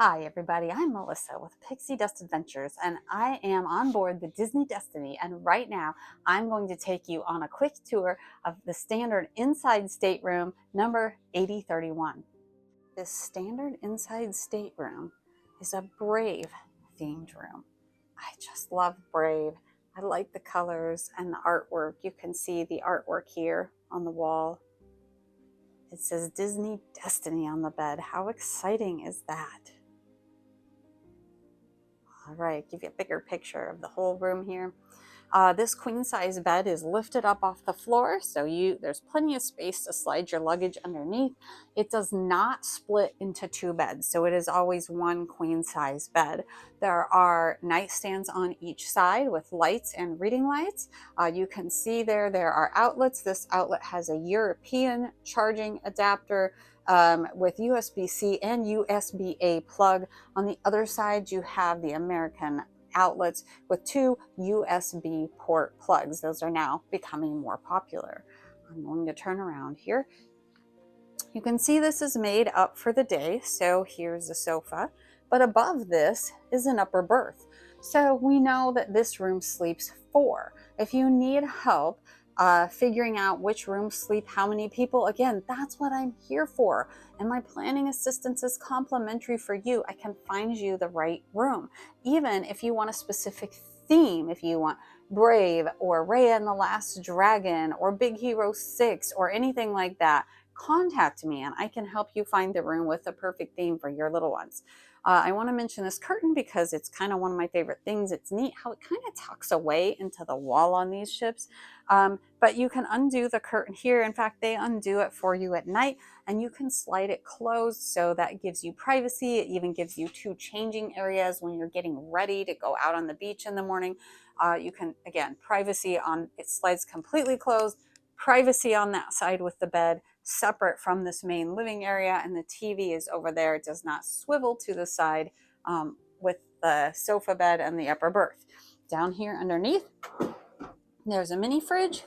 Hi everybody, I'm Melissa with Pixie Dust Adventures and I am on board the Disney Destiny, and right now I'm going to take you on a quick tour of the standard inside stateroom number 8031. This standard inside stateroom is a Brave themed room. I just love Brave. I like the colors and the artwork. You can see the artwork here on the wall. It says Disney Destiny on the bed. How exciting is that? All right, give you a bigger picture of the whole room here. This queen size bed is lifted up off the floor, so there's plenty of space to slide your luggage underneath. It does not split into two beds, so it is always one queen size bed. There are nightstands on each side with lights and reading lights. You can see there are outlets. This outlet has a European charging adapter with USB-C and USB-A plug. On the other side, you have the American outlets with two USB port plugs. Those are now becoming more popular. I'm going to turn around here. You can see this is made up for the day. So here's the sofa, but above this is an upper berth. So we know that this room sleeps 4. If you need help figuring out which rooms sleep how many people, again, that's what I'm here for. And my planning assistance is complimentary for you. I can find you the right room. Even if you want a specific theme, if you want Brave or Raya and the Last Dragon or Big Hero 6 or anything like that, contact me and I can help you find the room with the perfect theme for your little ones. I want to mention this curtain because it's kind of one of my favorite things. It's neat how it kind of tucks away into the wall on these ships. But you can undo the curtain here. In fact, they undo it for you at night and you can slide it closed, so that gives you privacy. It even gives you 2 changing areas when you're getting ready to go out on the beach in the morning. You can, again, privacy on, it slides completely closed, privacy on that side with the bed, separate from this main living area, and the TV is over there. It does not swivel to the side with the sofa bed and the upper berth. Down here underneath, there's a mini fridge.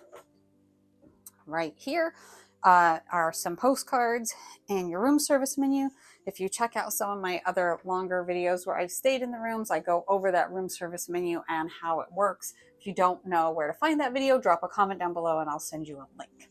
Right here are some postcards and your room service menu. If you check out some of my other longer videos where I've stayed in the rooms, I go over that room service menu and how it works. If you don't know where to find that video, drop a comment down below and I'll send you a link.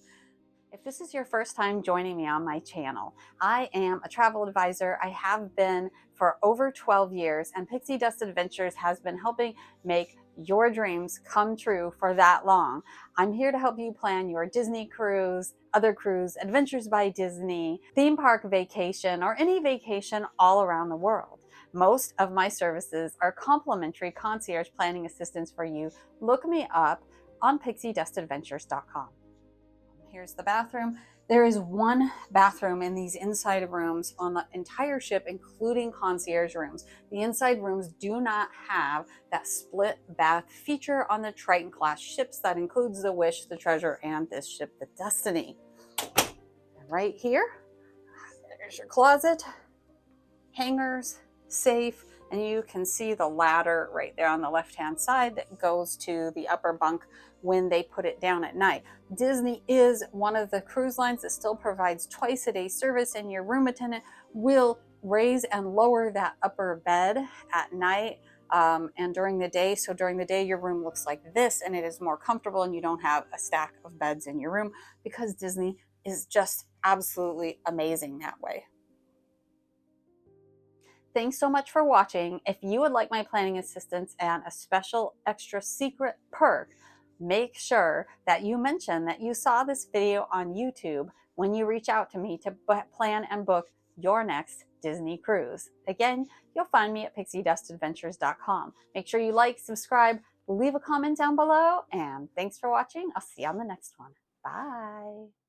If this is your first time joining me on my channel, I am a travel advisor. I have been for over 12 years, and Pixie Dust Adventures has been helping make your dreams come true for that long. I'm here to help you plan your Disney cruise, other cruise, Adventures by Disney, theme park vacation, or any vacation all around the world. Most of my services are complimentary concierge planning assistance for you. Look me up on pixiedustadventures.com. Here's the bathroom. There is one bathroom in these inside rooms on the entire ship, including concierge rooms. The inside rooms do not have that split bath feature on the Triton class ships. That includes the Wish, the Treasure, and this ship, the Destiny. And right here, there's your closet, hangers, safe, and you can see the ladder right there on the left-hand side that goes to the upper bunk when they put it down at night. Disney is one of the cruise lines that still provides twice-a-day service, and your room attendant will raise and lower that upper bed at night and during the day. So during the day, your room looks like this, and it is more comfortable, and you don't have a stack of beds in your room because Disney is just absolutely amazing that way. Thanks so much for watching. If you would like my planning assistance and a special extra secret perk, make sure that you mention that you saw this video on YouTube when you reach out to me to plan and book your next Disney cruise. Again, you'll find me at pixiedustadventures.com. Make sure you like, subscribe, leave a comment down below, and thanks for watching. I'll see you on the next one. Bye.